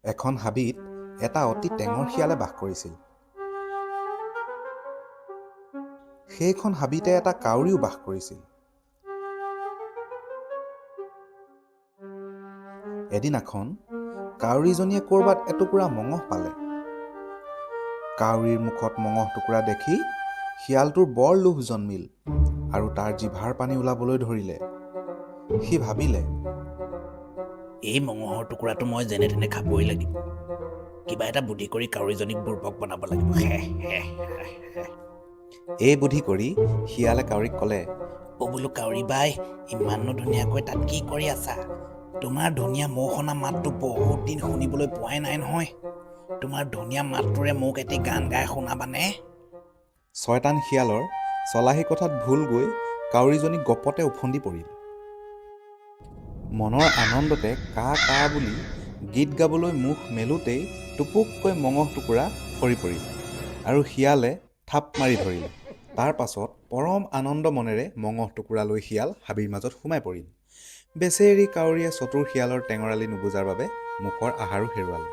এখন হাবিত এটা অতি টেঙৰ শিয়ালে বাস কৰিছিল। সেইখন হাবিতে এটা কাউৰীও বাস কৰিছিল। এদিনাখন কাউৰীজনীয়ে ক'ৰবাত এটুকুৰা মঙহ পালে। কাউৰীৰ মুখত মঙহ টুকুৰা দেখি শিয়ালটোৰ বৰ লোভ জন্মিল আৰু তাৰ জিভাৰ পানী ওলাবলৈ ধৰিলে। সি ভাবিলে, এই মঙহৰ টুকুৰাটো মই যেনে তেনে খাবই লাগিব। কিবা এটা বুদ্ধি কৰি কাউৰীজনীক বুৰ্বক বনাব লাগিব। এই বুদ্ধি কৰি শিয়ালে কাউৰীক ক'লে, বোলো কাউৰী বাই, ইমাননো ধুনীয়াকৈ তাত কি কৰি আছা? তোমাৰ ধুনীয়া মৌ সনা মাতটো বহুত দিন শুনিবলৈ পোৱাই নাই নহয়। তোমাৰ ধুনীয়া মাতটোৰে মোক এটি গান গাই শুনাবানে? ছয়তান শিয়ালৰ চলাহী কথাত ভুল গৈ কাউৰীজনী গপতে উফন্দি পৰিল। মনৰ আনন্দতে কা কা বুলি গীত গাবলৈ মুখ মেলোঁতেই টুপুককৈ মঙহ টুকুৰা সৰি পৰিল আৰু শিয়ালে থাপ মাৰি ধৰিলে। তাৰ পাছত পৰম আনন্দ মনেৰে মঙহ টুকুৰা লৈ শিয়াল হাবিৰ মাজত সোমাই পৰিল। বেচেৰি কাউৰীয়ে চতুৰ শিয়ালৰ টেঙৰালি নুবুজাৰ বাবে মুখৰ আহাৰো হেৰুৱালে।